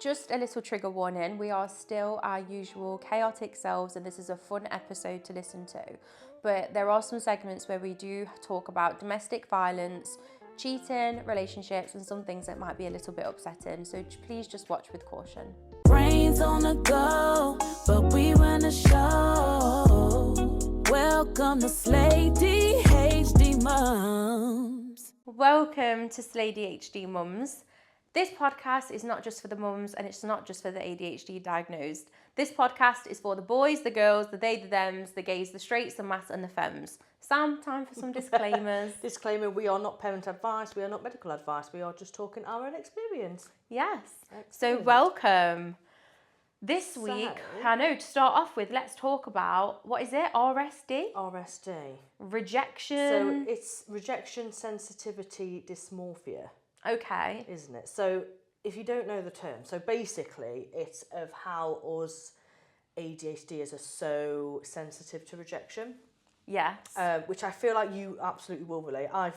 Just a little trigger warning, we are still our usual chaotic selves and this is a fun episode to listen to. But there are some segments where we do talk about domestic violence, cheating, relationships and some things that might be a little bit upsetting. So please just watch with caution. Brains on the go, but we run the show. Welcome to SlayDHD Mums. Welcome to SlayDHD Mums. This podcast is not just for the mums and it's not just for the ADHD diagnosed. This podcast is for the boys, the girls, the they, the thems, the gays, the straights, the maths and the femmes. Sam, time for some disclaimers. Disclaimer, we are not parent advice, we are not medical advice, we are just talking our own experience. Yes. Excellent. So welcome. This week, I know, to start off with, let's talk about, what is it? RSD? RSD. Rejection. So it's rejection sensitivity dysmorphia. Okay. Isn't it? So if you don't know the term, so basically it's of how us ADHDers are so sensitive to rejection. Yes. Which I feel like you absolutely will relate. I am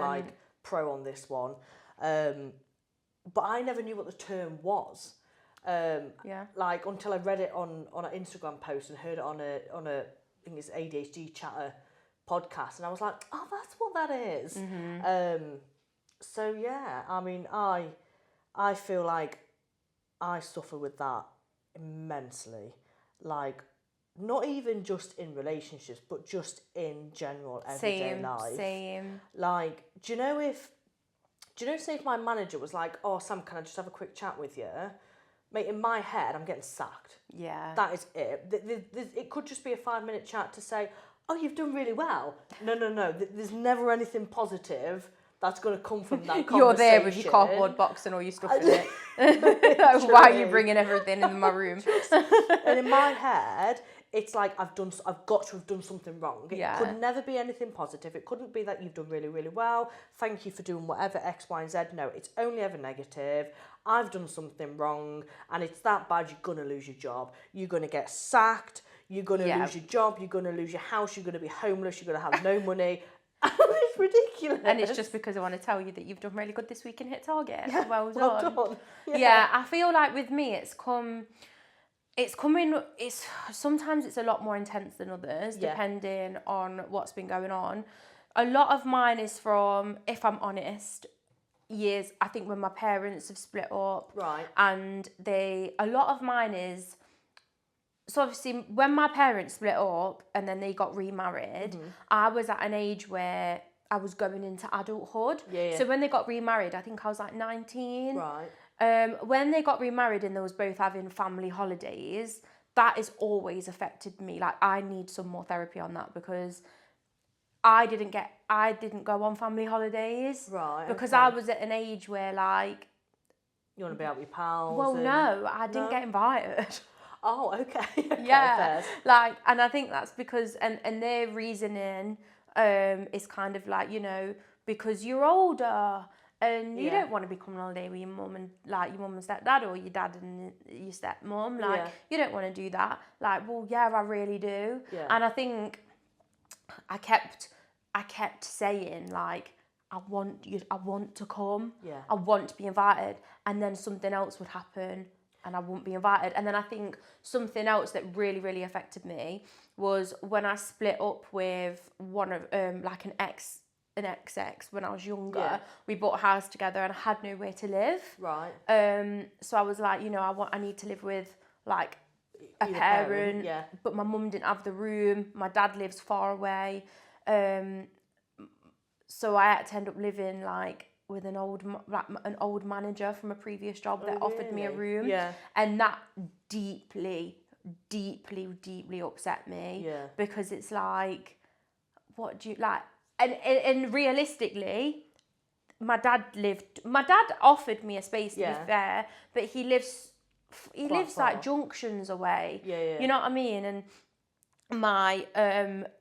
like pro on this one. But I never knew what the term was. Like until I read it on an Instagram post and heard it on a I think it's ADHD chatter podcast, and I was like, oh, that's what that is. Mm-hmm. So yeah, I mean, I feel like I suffer with that immensely. Like, not even just in relationships, but just in general everyday life. Same. Like, do you know, say if my manager was like, oh, Sam, can I just have a quick chat with you? Mate, in my head, I'm getting sacked. Yeah. That is it. It could just be a 5-minute chat to say, oh, you've done really well. No. There's never anything positive that's going to come from that conversation. You're there with your cardboard box and all your stuff in it. Why are you bringing everything in my room? And in my head, it's like I've got to have done something wrong. It could never be anything positive. It couldn't be that you've done really, really well. Thank you for doing whatever X, Y, and Z. No, it's only ever negative. I've done something wrong, and it's that bad. You're gonna lose your job. You're gonna get sacked. You're gonna lose your job. You're gonna lose your house. You're gonna be homeless. You're gonna have no money. It's ridiculous. And it's just because I want to tell you that you've done really good this week and hit target. Yeah, well done. Yeah, I feel like with me sometimes it's a lot more intense than others, depending on what's been going on. A lot of mine is from, if I'm honest, years, I think when my parents have split up. Right. And a lot of mine is, so obviously when my parents split up and then they got remarried, I was at an age where I was going into adulthood. Yeah. So when they got remarried, I think I was like 19. Right. When they got remarried and they was both having family holidays, that has always affected me. Like, I need some more therapy on that because I didn't go on family holidays. Right. Because I was at an age where, like, you want to be out with your pals. Well, no, I didn't get invited. Oh, okay. Yeah. Fair. Like, and I think that's because, and their reasoning is kind of like, you know, because you're older and you don't want to be coming on holiday with your mum and stepdad, or your dad and your stepmom. Like, you don't want to do that. Like, well, yeah, I really do. Yeah. And I think I kept saying, like, I want to come. Yeah. I want to be invited. And then something else would happen and I wouldn't be invited. And then I think something else that really, really affected me was when I split up with one of like an ex when I was younger. Yeah. We bought a house together and I had nowhere to live. Right. So I was like, you know, I need to live with like a parent. Yeah. But my mum didn't have the room. My dad lives far away. So I had to end up living like with an old manager from a previous job that offered me a room. Yeah. And that deeply, deeply, deeply upset me. Yeah. Because it's like, what do you like? And realistically, my dad offered me a space, to be fair, but he lives like junctions away. Yeah. You know what I mean? And I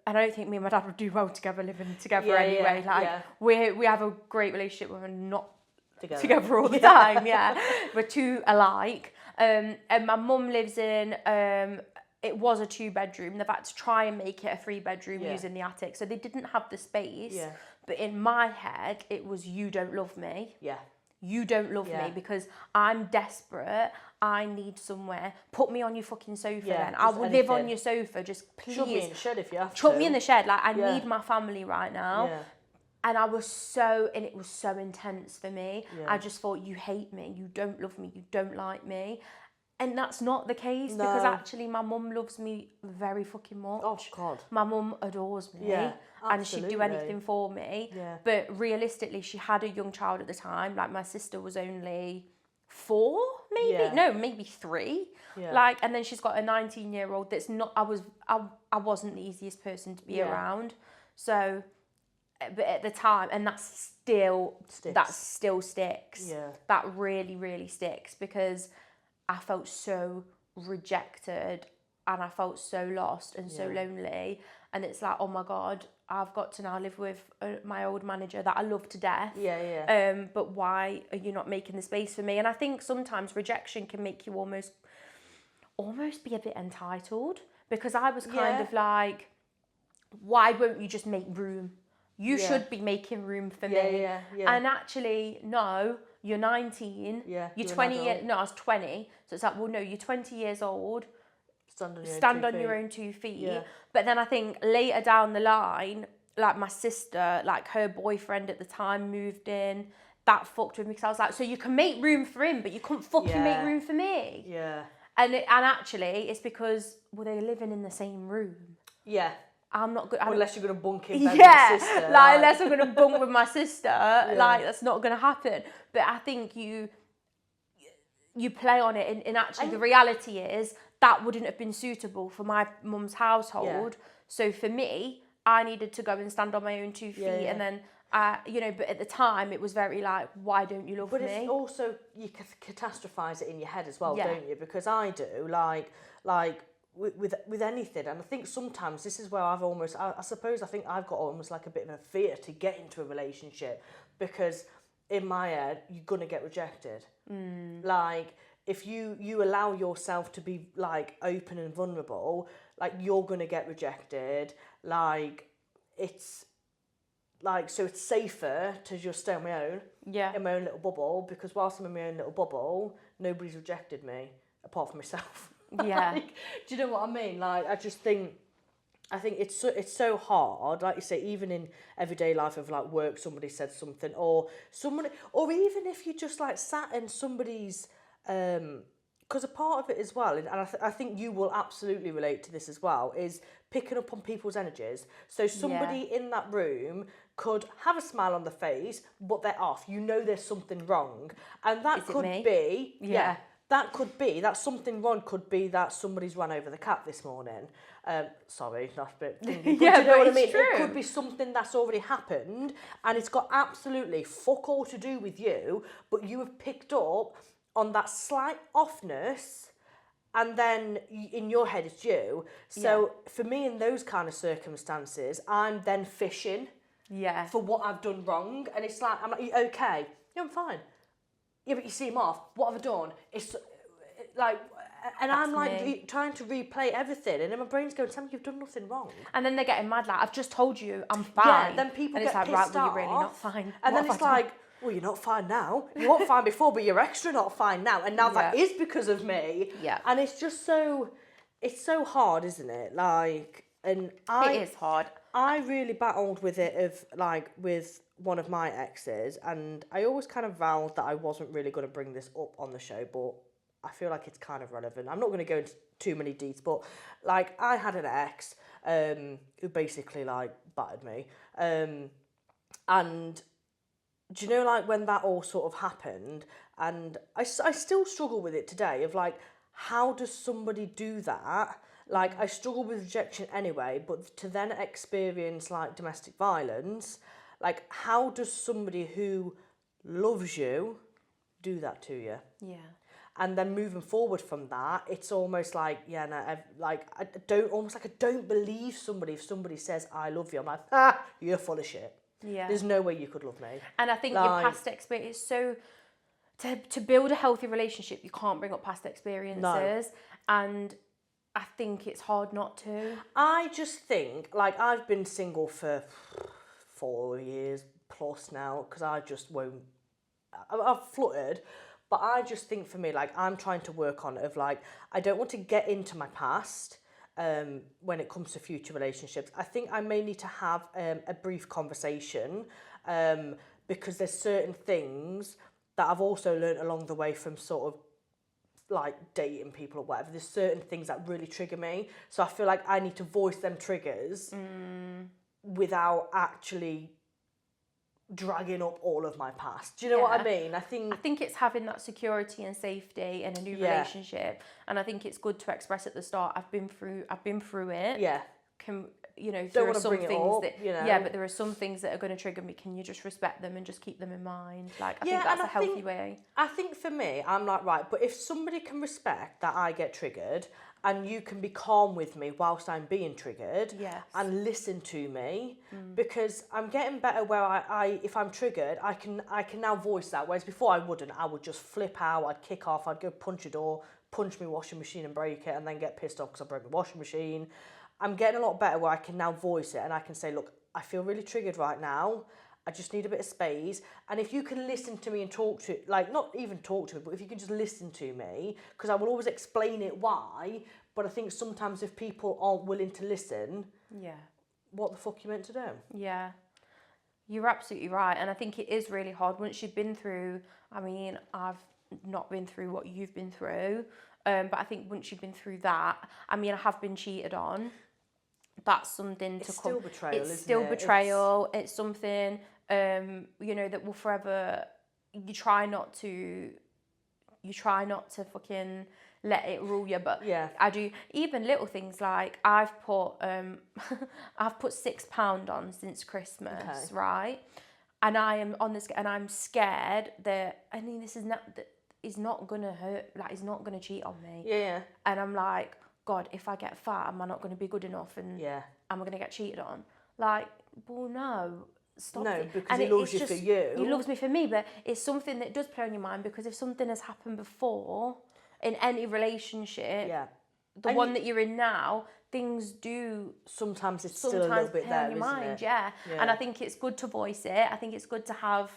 don't think me and my dad would do well together, living together anyway. We have a great relationship, but we're not together all the time. Yeah, we're too alike. And my mum lives in it was a 2-bedroom. They've had to try and make it a 3-bedroom using the attic. So they didn't have the space. Yeah. But in my head, it was, you don't love me. Yeah. you don't love me because I'm desperate. I need somewhere. Put me on your fucking sofa then. I will live on your sofa. Just please. Chuck me in the shed if you have to. Chuck me in the shed. Like, I need my family right now. Yeah. And it was so intense for me. I just thought, you hate me. You don't love me. You don't like me. And that's not the case because actually my mum loves me very fucking much. Oh, God. My mum adores me and she'd do anything for me. Yeah. But realistically, she had a young child at the time. Like, my sister was only 4, maybe? Yeah. No, maybe 3. Yeah. Like, and then she's got a 19-year-old that's not, I wasn't the easiest person to be around. So, but at the time, and that still sticks. Yeah. That really, really sticks because I felt so rejected and I felt so lost and so lonely. And it's like, oh my God, I've got to now live with my old manager that I love to death. Yeah. But why are you not making the space for me? And I think sometimes rejection can make you almost be a bit entitled, because I was kind of like, why won't you just make room? You should be making room for me. Yeah. And actually, no, you're 19. Yeah, You're you're 20 an years. adult. No, I was 20. So it's like, well, no, you're 20 years old. Stand on your own 2 feet. Yeah. But then I think later down the line, like my sister, like her boyfriend at the time moved in. That fucked with me because I was like, so you can make room for him, but you couldn't fucking make room for me. Yeah. And actually, it's because, well, they're living in the same room. Yeah. I'm not good. Unless you're going to bunk in bed with your sister. Like, unless I'm going to bunk with my sister, like, that's not going to happen. But I think you play on it, and actually the reality is that wouldn't have been suitable for my mum's household. Yeah. So for me, I needed to go and stand on my own 2 feet, and then, but at the time it was very like, why don't you love me? But it's also, you catastrophize it in your head as well, Yeah. don't you? Because I do, like with anything, and I think sometimes this is where I've almost, I suppose I think I've got almost like a bit of a fear to get into a relationship, because in my head you're gonna get rejected. Like, if you allow yourself to be like open and vulnerable, like, you're gonna get rejected. Like, it's like, so it's safer to just stay on my own, in my own little bubble, because whilst I'm in my own little bubble, nobody's rejected me apart from myself. Yeah. Like, do you know what I mean? Like, I think it's so hard, like you say, even in everyday life of like work, somebody said something, or even if you just like sat in somebody's, because a part of it as well, and I think you will absolutely relate to this as well, is picking up on people's energies. So somebody in that room could have a smile on their face, but they're off. You know there's something wrong, and that could be that could be that something wrong. Could be that somebody's run over the cat this morning. Sorry, that's a bit thingy, but do you know what I mean? True. It could be something that's already happened, and it's got absolutely fuck all to do with you, but you have picked up on that slight offness, and then in your head it's you. So for me, in those kind of circumstances, I'm then fishing for what I've done wrong, and it's like, I'm like, you okay? Yeah, I'm fine. Yeah, but you see him off. What have I done? It's like, and that's I'm like trying to replay everything, and then my brain's going, tell me you've done nothing wrong. And then they're getting mad, like, I've just told you I'm fine. Yeah, then people and get it's like, pissed right, off. well, you're really not fine. And then it's like, well, you're not fine now. You weren't fine before, but you're extra not fine now. And now that is because of me. Yeah. And it's just it's so hard, isn't it? Like, and it is hard. I really battled with it with one of my exes, and I always kind of vowed that I wasn't really going to bring this up on the show, but I feel like it's kind of relevant. I'm not going to go into too many details, but like, I had an ex who basically like battered me, and do you know, like, when that all sort of happened, and I still struggle with it today, of like, how does somebody do that? Like, I struggle with rejection anyway, but to then experience like domestic violence, like, how does somebody who loves you do that to you? Yeah. And then moving forward from that, it's almost like, I don't believe somebody if somebody says I love you. I'm like, you're full of shit. Yeah. There's no way you could love me. And I think your past experience, so to build a healthy relationship, you can't bring up past experiences. No. And I think it's hard not to. I just think, like, I've been single for 4 years plus now, because I just won't I've fluttered, but I just think for me, like, I'm trying to work on it of, like, I don't want to get into my past when it comes to future relationships. I think I may need to have a brief conversation because there's certain things that I've also learned along the way from sort of like dating people or whatever. There's certain things that really trigger me. So I feel like I need to voice them triggers without actually dragging up all of my past. Do you know what I mean? I think it's having that security and safety in a new relationship, and I think it's good to express at the start, I've been through it. Yeah. There are some things that but there are some things that are going to trigger me. Can you just respect them and just keep them in mind? Like, I think that's a healthy way. I think for me, I'm like, right, but if somebody can respect that I get triggered and you can be calm with me whilst I'm being triggered and listen to me, because I'm getting better where I if I'm triggered, I can now voice that, whereas before I wouldn't. I would just flip out, I'd kick off, I'd go punch a door, punch my washing machine and break it, and then get pissed off because I broke my washing machine. I'm getting a lot better where I can now voice it and I can say, look, I feel really triggered right now. I just need a bit of space. And if you can listen to me and talk to, like, not even talk to me, but if you can just listen to me, because I will always explain it why, but I think sometimes if people aren't willing to listen, what the fuck are you meant to do? Yeah. You're absolutely right. And I think it is really hard once you've been through, I mean, I've not been through what you've been through, but I think once you've been through that, I mean, I have been cheated on. That's something to come. Still betrayal, it's still betrayal. It's something, that will forever. You try not to fucking let it rule you. But I do. Even little things like I've put £6 on since Christmas, right? And I am on this, and I'm scared that this is not that is not gonna hurt. Like, he's not gonna cheat on me. Yeah. And I'm like, God, if I get fat, am I not going to be good enough? And am I going to get cheated on? Like, well, no, stop. No, because he loves you for you. He loves me for me, but it's something that does play on your mind, because if something has happened before in any relationship, the one that you're in now, things do sometimes still a little bit play there, on your mind, isn't it? And I think it's good to voice it. I think it's good to have,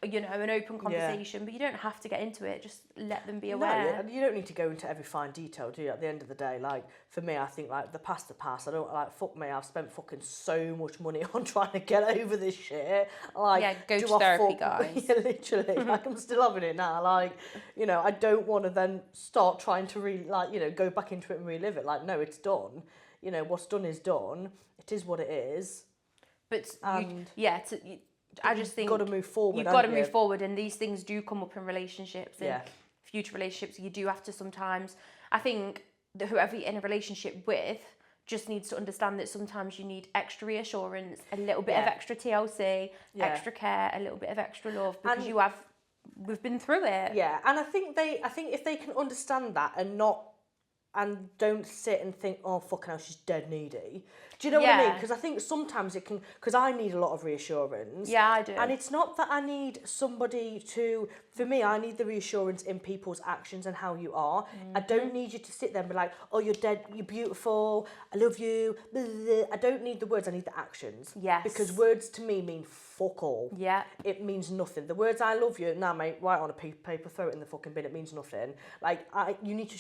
an open conversation, but you don't have to get into it. Just let them be aware. No, you don't need to go into every fine detail, do you? At the end of the day, like, for me, I think, like, the past. I don't, like, fuck me, I've spent fucking so much money on trying to get over this shit. Like, go to therapy, guys. Yeah, literally. Like, I'm still having it now. Like, I don't want to then start trying to go back into it and relive it. Like, no, it's done. What's done is done. It is what it is. But I just think you've got to move forward. You've got to move forward, and these things do come up in relationships and future relationships. You do have to sometimes. I think that whoever you're in a relationship with just needs to understand that sometimes you need extra reassurance, a little bit of extra TLC, extra care, a little bit of extra love, because we've been through it. Yeah, and I think if they can understand that and don't sit and think, oh, fucking hell, she's dead needy. Do you know what I mean? Because I think sometimes it can, because I need a lot of reassurance. Yeah, I do. And it's not that I need somebody to, for me, I need the reassurance in people's actions and how you are. I don't need you to sit there and be like, oh, you're dead, you're beautiful, I love you. Blah, blah, blah. I don't need the words, I need the actions. Yes. Because words to me mean fuck all. Yeah. It means nothing. The words I love you, nah, mate, write on a piece of paper, throw it in the fucking bin, it means nothing. Like, you need to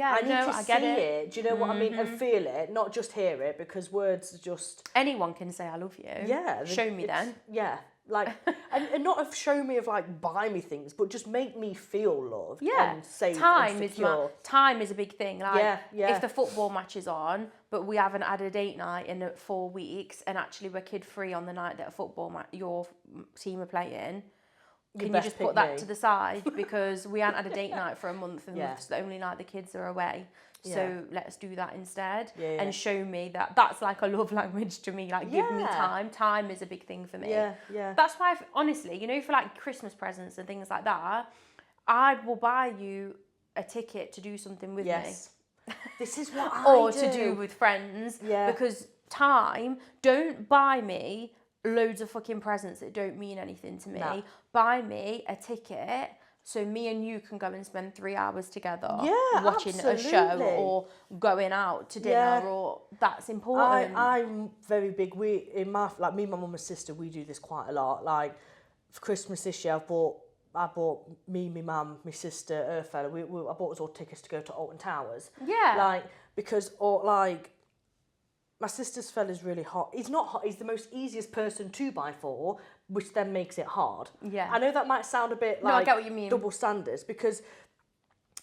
I need to see it. Do you know what I mean? And feel it, not just hear it, because words are just... Anyone can say, I love you. Yeah. Show me then. Yeah. Like, and not show me of, like, buy me things, but just make me feel loved. Yeah. And safe time and secure. Time is a big thing. Like, yeah. If the football match is on, but we haven't had a date night in 4 weeks, and actually we're kid-free on the night that a football match, your team are playing... Can you just put that to the side, because we haven't had a date night for a month, and it's the only night the kids are away. So let's do that instead, and show me that that's like a love language to me. Like, give me time. Time is a big thing for me. Yeah. That's why, honestly, for like Christmas presents and things like that, I will buy you a ticket to do something with me. This is what I or do. To do with friends. Yeah. Because time, don't buy me loads of fucking presents that don't mean anything to me. No. Buy me a ticket so me and you can go and spend 3 hours together watching a show or going out to dinner, or that's important. I'm very big. Me and my mum and sister, we do this quite a lot. Like, for Christmas this year, I bought me, my mum, my sister, her fella. I bought us all tickets to go to Alton Towers. Yeah. Like, because, or like, my sister's fella's really hot. He's not hot. He's the most easiest person to buy for, which then makes it hard. Yeah. I know that might sound a bit like I get what you mean. Double standards, because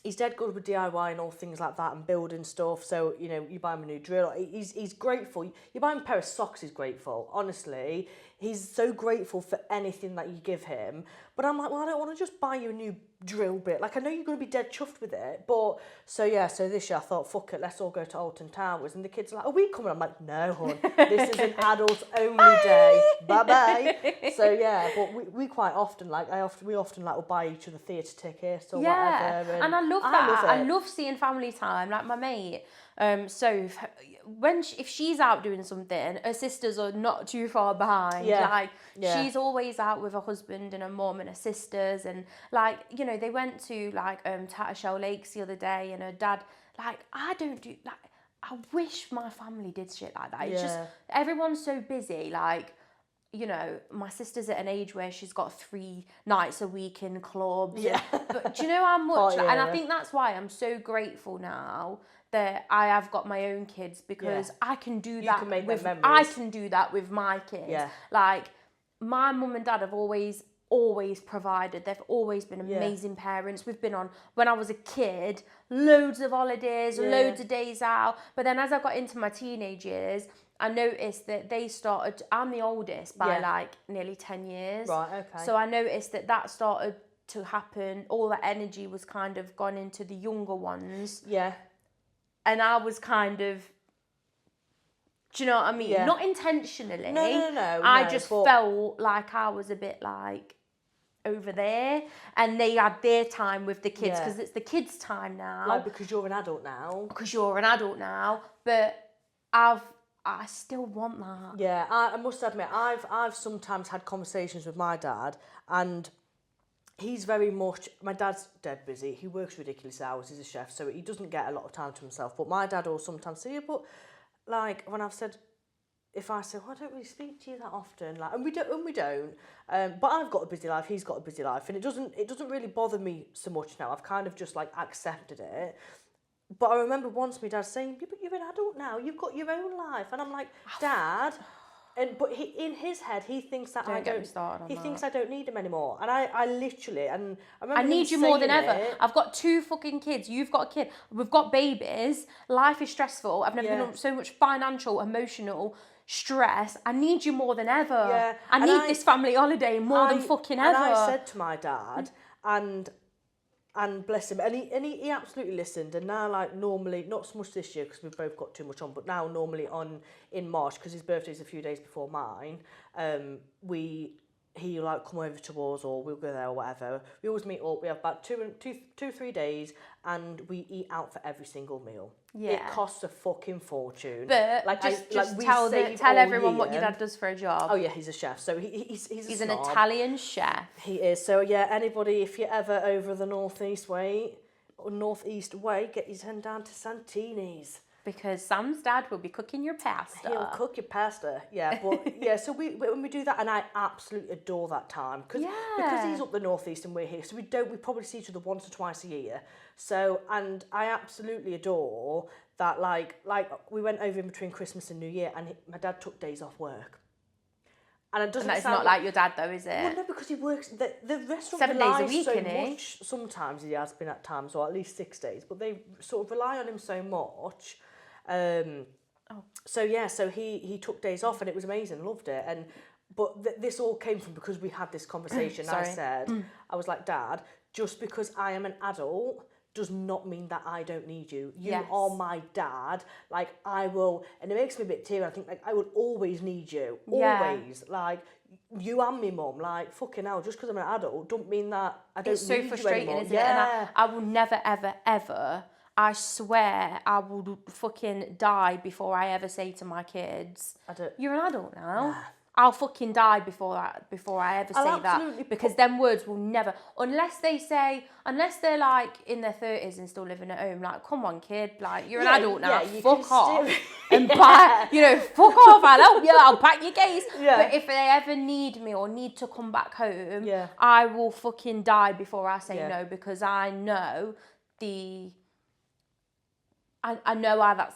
he's dead good with DIY and all things like that and building stuff. So, you know, you buy him a new drill. He's grateful. You buy him a pair of socks, he's grateful. Honestly, he's so grateful for anything that you give him. But I'm like, well, I don't want to just buy you a new drill bit. Like, I know you're going to be dead chuffed with it. But, so this year I thought, fuck it, let's all go to Alton Towers. And the kids are like, are we coming? I'm like, no, hon, this is an adult only day. Bye-bye. So, yeah, but we quite often, like, we often like will buy each other theatre tickets or whatever. And I love that. I love seeing family time. Like, my mate, so if she's out doing something, her sisters are not too far behind. She's always out with her husband and her mum and her sisters, and like, you know, they went to like Tattershall Lakes the other day, and her dad, like, I wish my family did shit like that. It's just, everyone's so busy, like, you know, my sister's at an age where she's got 3 nights a week in clubs. Yeah. But do you know how much? And I think that's why I'm so grateful now that I have got my own kids, because I can do that. I can do that with my kids. Yeah. Like, my mum and dad have always provided. They've always been amazing parents. We've been on, when I was a kid, loads of holidays, loads of days out. But then as I got into my teenage years, I noticed that they started, I'm the oldest by like nearly 10 years. Right, okay. So I noticed that started to happen. All that energy was kind of gone into the younger ones. Yeah. And I was kind of, do you know what I mean? Yeah. Not intentionally. No. I just felt like I was a bit like over there, and they had their time with the kids, because it's the kids' time now. Like, because you're an adult now. But I still want that. Yeah, I must admit, I've sometimes had conversations with my dad, and he's very much, my dad's dead busy. He works ridiculous hours. He's a chef, so he doesn't get a lot of time to himself. But my dad will sometimes say, but like, when I've said, if I say, well, I don't really speak to you that often, like, and we don't. But I've got a busy life. He's got a busy life, and it doesn't really bother me so much now. I've kind of just like accepted it. But I remember once my dad saying, yeah, but you're an adult now. You've got your own life, and I'm like, Dad. But in his head, he thinks that I don't need him anymore. And I literally, and I remember I need you more than ever. I've got 2 fucking kids. You've got a kid. We've got babies. Life is stressful. I've never been on so much financial, emotional stress. I need you more than ever. Yeah. I need this family holiday more than fucking ever. And I said to my dad, and bless him, and he absolutely listened. And now, like, normally, not so much this year because we've both got too much on, but now normally in March, because his birthday's a few days before mine, he'll like come over to us, or we'll go there or whatever. We always meet up. We have about 2-3 days, and we eat out for every single meal. Yeah. It costs a fucking fortune. But like, just tell everyone what your dad does for a job. Oh yeah, he's a chef. So he's an Italian chef. He is. So yeah, anybody, if you're ever over the northeast way, get your head down to Santini's. Because Sam's dad will be cooking your pasta. He'll cook your pasta, yeah. But yeah, so when we do that, and I absolutely adore that time, because he's up the northeast and we're here, so we probably see each other once or twice a year. So, and I absolutely adore that. Like we went over in between Christmas and New Year, and my dad took days off work. And it doesn't. And that's not like your dad, though, is it? Well, no, because he works. The restaurant 7 days a week, so isn't he? much. Sometimes he has been at times, or at least 6 days. But they sort of rely on him so much. So yeah, so he took days off, and it was amazing. Loved it. But this all came from because we had this conversation. I said, I was like, Dad, just because I am an adult does not mean that I don't need you. You are my dad. Like, I will, and it makes me a bit teary. I think, like, I will always need you. Always. Like, you and me mum. Like, fucking hell, just because I'm an adult don't mean that I don't need you anymore. It's so frustrating, isn't it? And I will never, ever, ever, I swear I will fucking die before I ever say to my kids, you're an adult now. I'll fucking die before I ever say that, because them words will never, unless they're like in their 30s and still living at home, like, come on kid, like, you're an adult now, fuck off and buy, fuck off, I'll help you, I'll pack your case. But if they ever need me or need to come back home, I will fucking die before I say no, because I know I know how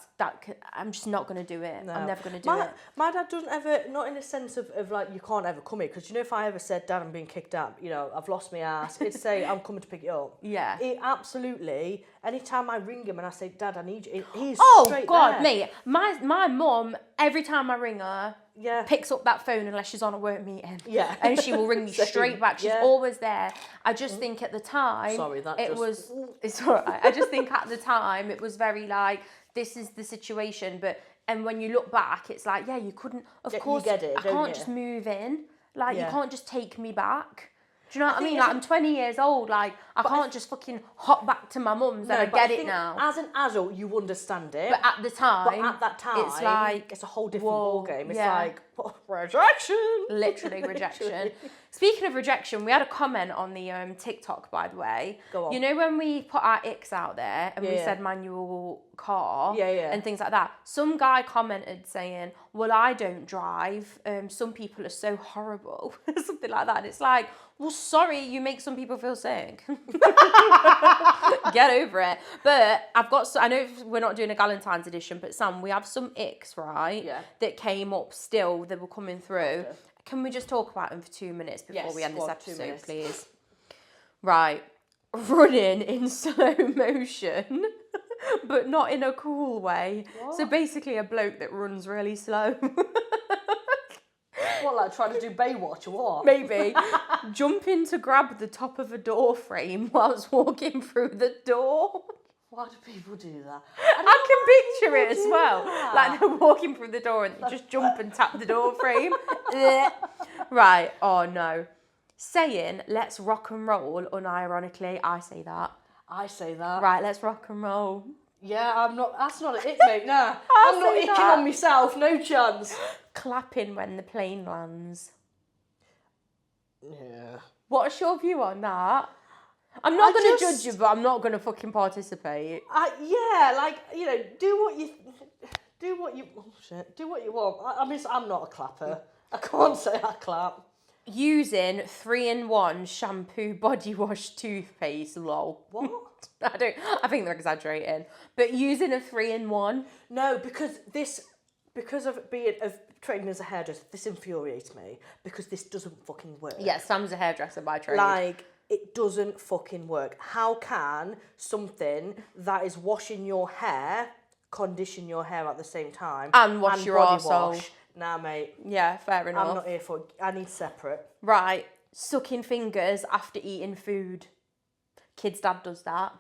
I'm just not going to do it. No. I'm never going to do it. My dad doesn't ever, not in the sense of like, you can't ever come here. Because, if I ever said, Dad, I'm being kicked out, I've lost my ass, he'd say, I'm coming to pick you up. Yeah. He absolutely, anytime I ring him and I say, Dad, I need you, he's straight God, there. mate. My mum, every time I ring her, picks up that phone unless she's on a work meeting. Yeah. And she will ring me straight back. She's always there. I just think at the time, it's all right. I just think at the time it was very like, this is the situation. And when you look back, it's like, you couldn't, of course, you get it, I can't just move in. Like, you can't just take me back. Do you know what I mean? Like, I'm 20 years old. Like, I can't just fucking hop back to my mum's and I get it now. As an adult, you understand it. But at that time, it's like, it's a whole different ballgame. It's like, rejection. Literally rejection. Speaking of rejection, we had a comment on the TikTok, by the way. Go on. When we put our ICKS out there and we said manual car and things like that, some guy commented saying, well, I don't drive. Some people are so horrible. Something like that. And it's like, well, sorry, you make some people feel sick. Get over it. But I know we're not doing a Galentine's edition, but Sam, we have some ICKS, right? Yeah. That came up still, that were coming through. Okay. Can we just talk about them for 2 minutes before we end this episode, please? Right. Running in slow motion, but not in a cool way. What? So basically a bloke that runs really slow. What, like trying to do Baywatch or what? Maybe. Jumping to grab the top of a door frame whilst walking through the door. Why do people do that? I can picture it as well. Like they're walking through the door and they just jump and tap the door frame. Right, oh no. Saying, let's rock and roll, unironically, I say that. I say that. Right, let's rock and roll. Yeah, I'm not, that's not an ick, mate, nah. I'm not icking on myself, no chance. Clapping when the plane lands. Yeah. What's your view on that? I'm not going to judge you, but I'm not going to fucking participate. Do what you want. I mean, I'm not a clapper. I can't say I clap. Using 3-in-1 shampoo, body wash, toothpaste, lol. What? I think they're exaggerating. But using a 3-in-1. No, because of training as a hairdresser, this infuriates me because this doesn't fucking work. Yeah, Sam's a hairdresser by trade. Like, it doesn't fucking work. How can something that is washing your hair condition your hair at the same time and wash your arsehole? Nah, mate. Yeah, fair enough. I'm not here for it. I need separate. Right. Sucking fingers after eating food. Kid's dad does that.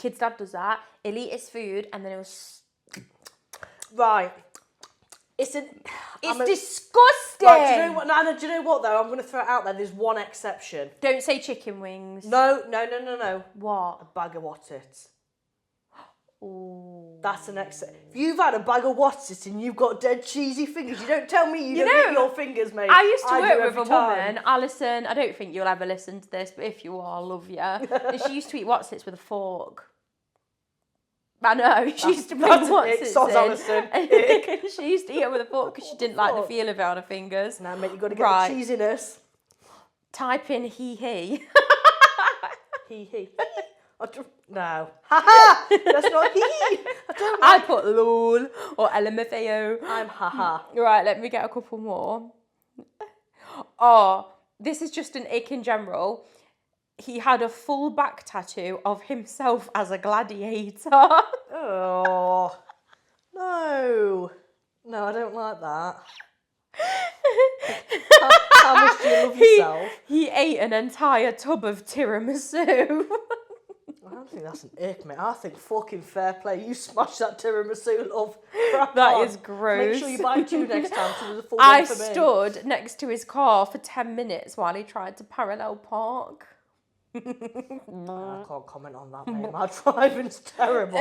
He'll eat his food and then he'll... Right. It's disgusting. Right, do you know what, Nana, do you know what though? I'm going to throw it out there. There's one exception. Don't say chicken wings. No. What? A bag of Wotsits. Ooh. That's an exception. If you've had a bag of Wotsits and you've got dead cheesy fingers, you don't tell me you don't eat your fingers, mate. I used to work with a woman, Alison. I don't think you'll ever listen to this, but if you are, I love you. And she used to eat Wotsits with a fork. I know, she used to bring Wotsit in. She used to eat it with a fork because she didn't like the feel of it on her fingers. Now, mate, you've got to get the cheesiness. Type in he. He. No. Ha-ha! That's not he. I put lol or LMFAO. I'm haha. Right, let me get a couple more. Oh, this is just an ick in general. He had a full back tattoo of himself as a gladiator. Oh, no. No, I don't like that. How much do you love yourself? He ate an entire tub of tiramisu. I don't think that's an ick, mate. I think fucking fair play. You smash that tiramisu, love. That is gross. Make sure you buy 2 next time so there's a full I one for me. stood next to his car for 10 minutes while he tried to parallel park. I can't comment on that, mate. My driving's terrible.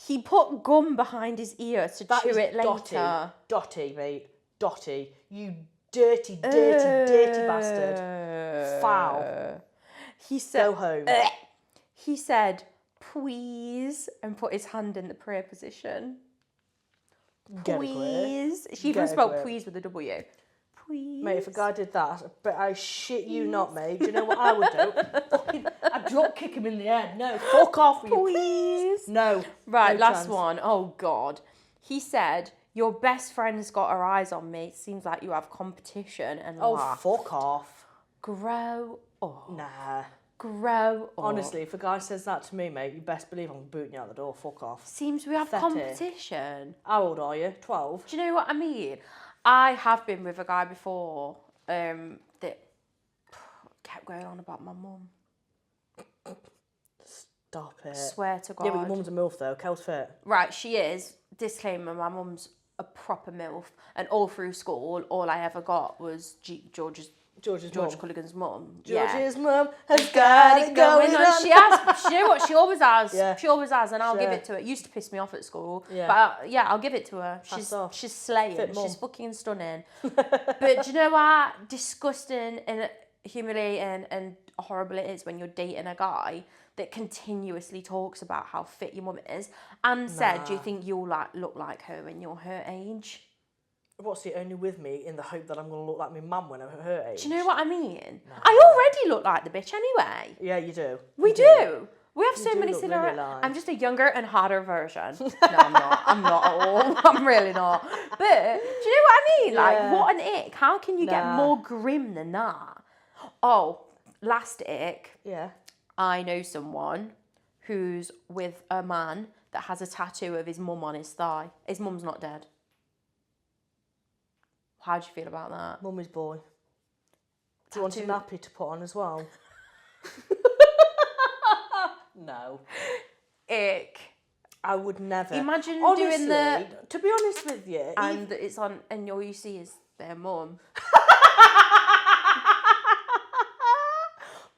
He put gum behind his ear to chew it later. Dotty, mate. Dotty, you dirty bastard. Foul. He said, go home. He said, please, and put his hand in the prayer position. Please. She even spelled please with a W. Please. Mate, if a guy did that, but I shit you not, mate. Do you know what I would do? I'd drop kick him in the head. No, fuck off, please. No. Right, no last chance. one. Oh, God. He said, your best friend's got her eyes on me. Seems like you have competition and laugh. Fuck off. Grow up. Nah. Grow up. Honestly, if a guy says that to me, mate, you best believe I'm booting you out the door. Fuck off. Seems we have competition. How old are you? 12? Do you know what I mean? I have been with a guy before that kept going on about my mum. Stop it. Swear to God. Yeah, but your mum's a MILF though. Kel's fit. Right, she is. Disclaimer, my mum's a proper MILF. And all through school, all I ever got was George Culligan's mum. George's mum has got it going on. She has. You know what? She always has. Yeah. She always has, and I'll give it to her. It used to piss me off at school. Yeah. But I'll give it to her. She's slaying. She's fucking stunning. But do you know what? Disgusting and humiliating and horrible it is when you're dating a guy that continuously talks about how fit your mum is and said, do you think you'll look like her when you're her age? What's it, only with me in the hope that I'm going to look like my mum when I'm her age? Do you know what I mean? No. I already look like the bitch anyway. Yeah, you do. We do. We have so many similar. Really I'm just a younger and harder version. No, I'm not. I'm not at all. I'm really not. But do you know what I mean? Like, what an ick. How can you get more grim than that? Oh, last ick. Yeah. I know someone who's with a man that has a tattoo of his mum on his thigh. His mum's not dead. How do you feel about that? Mummy's boy. Do you want a nappy to put on as well? No. Ick. I would never. Imagine honestly, doing the... To be honest with you... And it's on, and all you see is their mum.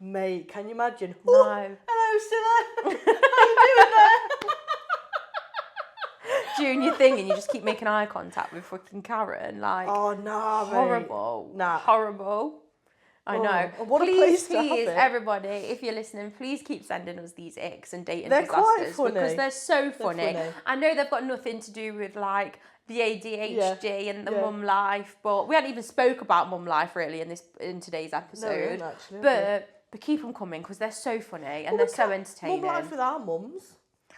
Mate, can you imagine? No. Oh, hello, Silla. How you doing there? Doing your thing and you just keep making eye contact with fucking Karen. Like, oh, no, horrible. Mate. Nah. Horrible. I know. What a place to have please, it. everybody, if you're listening, please keep sending us these icks and dating They're disasters quite funny. because they're so funny. They're funny. I know they've got nothing to do with like the ADHD and the mum life, but we hadn't even spoke about mum life really in today's episode. No, actually, but keep them coming because they're so funny and they're so entertaining. Mum life with our mums.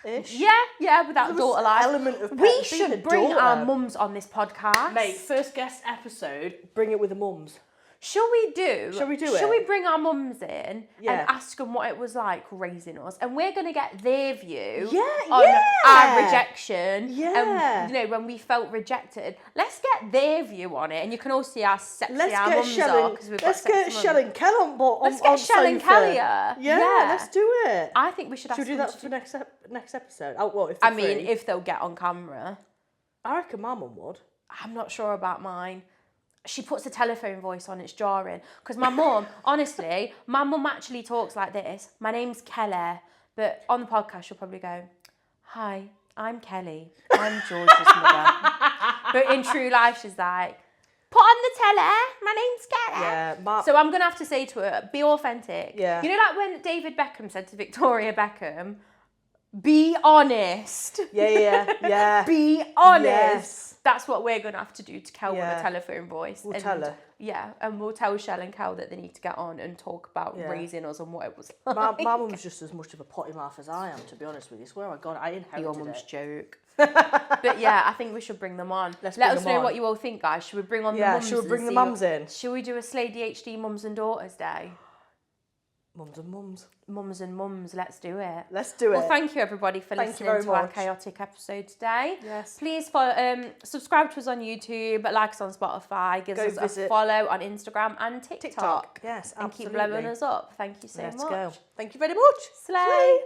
Ish. Yeah, without daughter life. Element of we should bring our mums on this podcast. Mate, first guest episode, bring it with the mums. Shall we do it? Shall we bring our mums in and ask them what it was like raising us? And we're going to get their view on our rejection. Yeah. And, you know, when we felt rejected. Let's get their view on it. And you can all see how sexy our mums are. Let's get Shell and Kel on board. Let's get Shell and Kelly here. Yeah, let's do it. I think we should ask them. Should we do that for next episode? Oh, well, if if they'll get on camera. I reckon my mum would. I'm not sure about mine. She puts a telephone voice on, it's jarring. Because my mum, honestly, my mum actually talks like this. My name's Kelly. But on the podcast, she'll probably go, hi, I'm Kelly. I'm George's mother. But in true life, she's like, put on the telly. My name's Kelly. Yeah, so I'm going to have to say to her, be authentic. Yeah. You know, like when David Beckham said to Victoria Beckham, be honest. Yeah. Be honest. Yes. That's what we're going to have to do to Kel with a telephone voice. We'll tell her. Yeah, and we'll tell Shell and Kel that they need to get on and talk about raising us and what it was like. My mum's just as much of a potty mouth as I am, to be honest with you. Swear to God, I inherited your mum's joke. But yeah, I think we should bring them on. Let us know what you all think, guys. Should we bring on the mums? Yeah, should we bring the mums in? Should we do a SlayDHD Mums and Daughters Day? Mums and mums. Mums and mums, let's do it. Let's do it. Well, thank you everybody for listening to our chaotic episode today. Yes. Please subscribe to us on YouTube, like us on Spotify, give us a follow on Instagram and TikTok. Yes, absolutely. And keep blowing us up. Thank you so much. Let's go. Thank you very much. Slay.